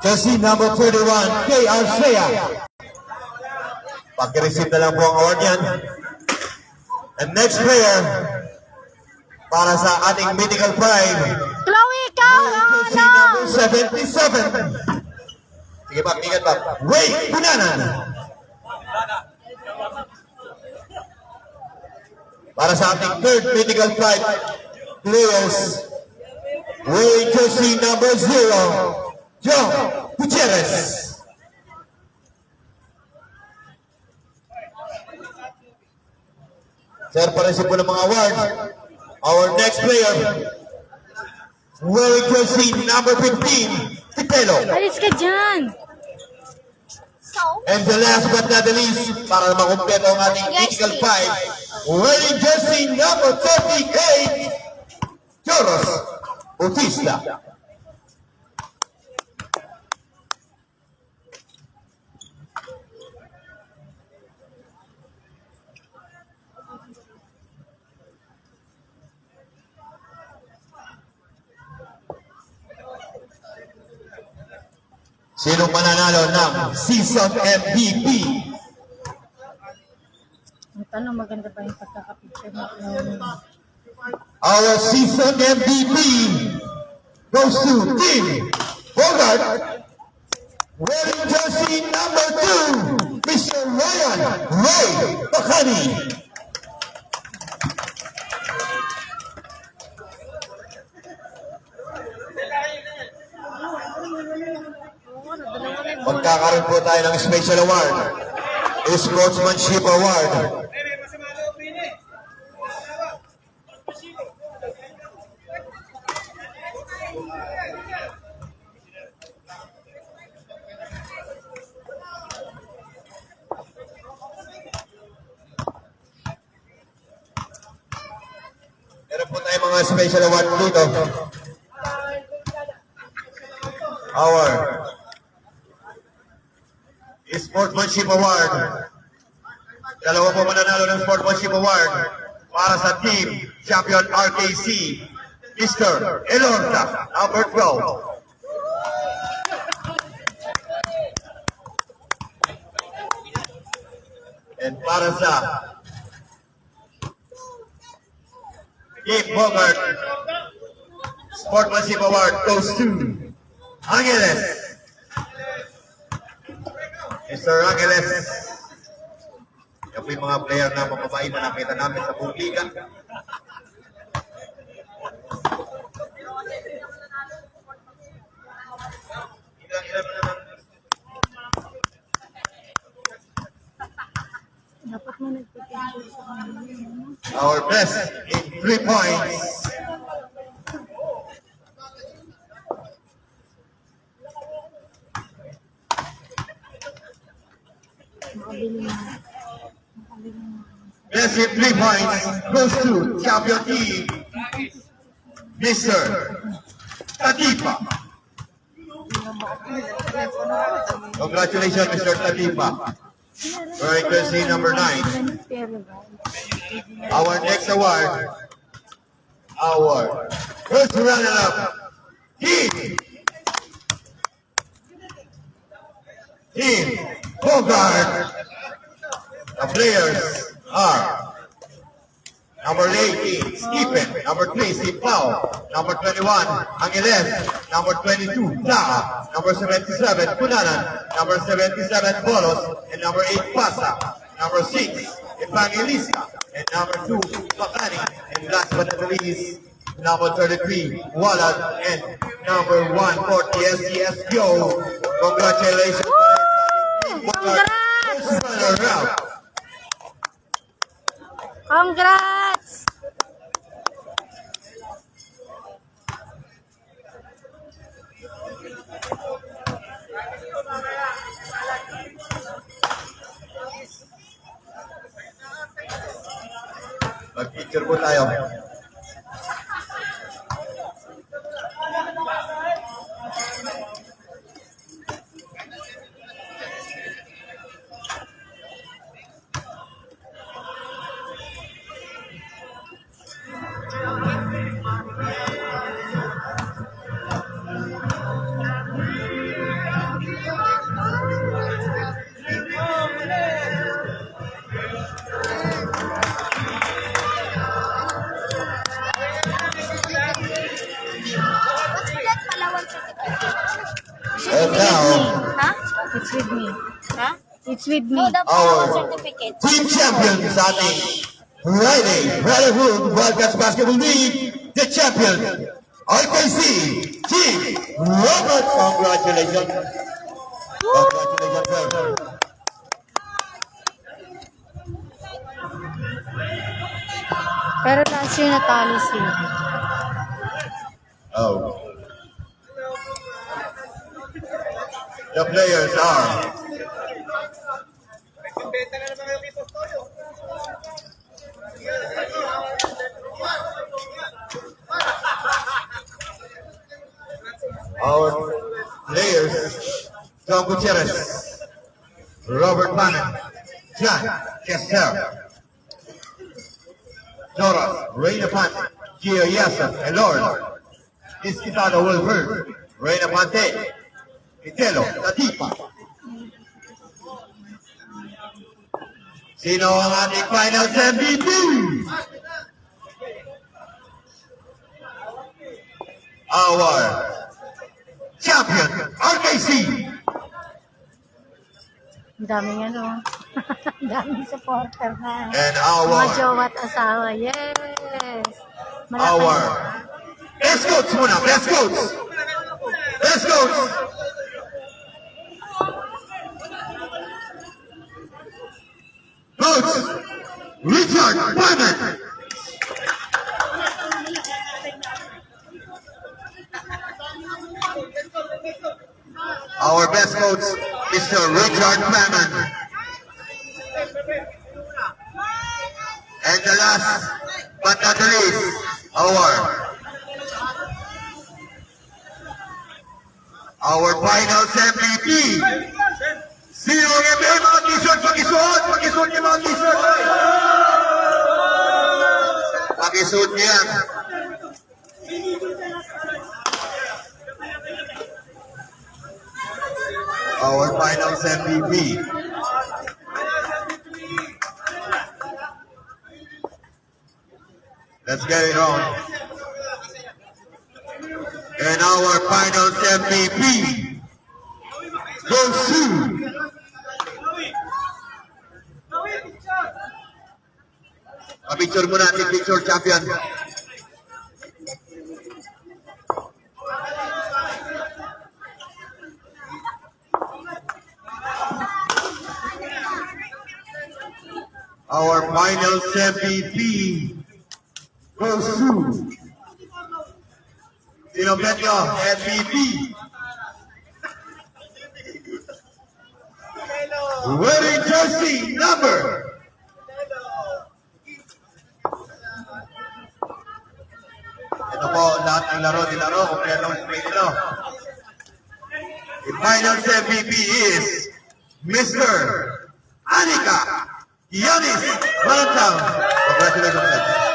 Jersey number 31, Kay Arcea. Pag-receive na lang po ang award yan. And next player, para sa ating medical pride, Chloe, ikaw! jersey number 77. Sige pa, ingat pa. Wait, Bunanan. Para sa ating third medical pride players, wearing jersey number 0, Joe Gutierrez. Sir, para-receive po ng mga awards. Our next player, wearing jersey number 15, Titelo. Alis ka dyan! And the last but not the least, para makumpleto ang ating medical fight, wearing jersey number 38, Joros Bautista. Sino mananalo ng Season MVP? Ang tanong, maganda pa yung pagkakapicture mo. Our Season MVP goes to Team Bogart, wearing jersey number 2, Mr. Ryan Ray Bacani. Magkakaroon po tayo ng special award, Sportsmanship Award. Meron po tayo mga special award dito. Our Sportsmanship Award. Dalawa po mananalo ng Sportsmanship Award para sa Team Champion RKC, Mr. Elorta, number 12. And para sa Team Bogart, Sportsmanship Award goes to Angeles. Mr. Angeles. Yan po yung mga player na mababait na nakita namin sa buong liga. Dapat mo nagpipicture sa kanila. Our best in 3 points. Makabili na. Makabili na. Best in 3 points goes to Champion Team, Mr. Tatipa. Congratulations, Mr. Tatipa. Wearing jersey number 9. Our next award, our first runner-up, Team Bogart. The players are number 18, Stephen, number 3, Steve Pao, number 21, Angeles, number 22, Taha, number 77, Punanan, number 77, Bolos, and number 8, Pasa, number 6, Evangelista, and number 2, Bacani, and last but not least, number 33, Walad, and number 140, SCSPO. Congratulations! Congrats! Congrats! Mag-picture po tayo. And now, Ha? It's with me. Ha? It's with me. No, the Our certificate. team champions sa ating Friday Brotherhood Wildcats Basketball League, the champion, RKC Team Robert. Congratulations. Congratulations, sir. Pero last year natalo sila. Oh. The players are our players, John Gutierrez, Robert Mannen, John Kester, Joras, Reyna Pante, Gio Yasa, and Lord, Iskitado Wilford, Reyna Pante, Itelo, Tatipa. Sino ang ating finals MVP? Our champion, RKC. Ang daming ano. Ang daming supporter na. And Mga our, jowa at asawa. Yes! our, best coach muna, best coach. Best coach. Coach, Richard Barnett. Our best coach, Mr. Richard Barnett. And the last but not the least, our finals MVP. Sino ang mga t-shirt? Pakisuot! Pakisuot niyo mga t-shirt! Pakisuot niyo yan. Our finals MVP. Let's get it on. And our finals MVP goes to picture muna natin, picture champion. Our finals MVP goes to sino bet nyo? MVP. Wearing jersey number 'ito po, lahat ng laro nilaro, kompleto ang play nilo. The finals MVP is Mr. Anika Yanis Valentang. Congratulations, sir.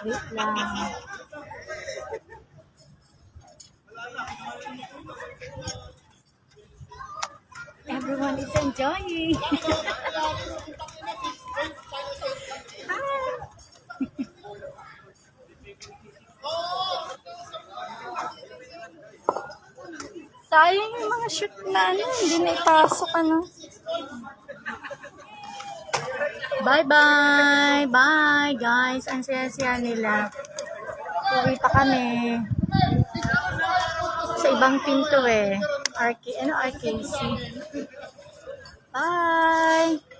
Wait lang. Everyone is enjoying. Sayang yung mga shoot na ano, hindi na ipasok ano. Bye-bye! Bye, guys! Ang saya-saya nila. Uwi pa kami. Sa ibang pinto eh. RKC. Bye!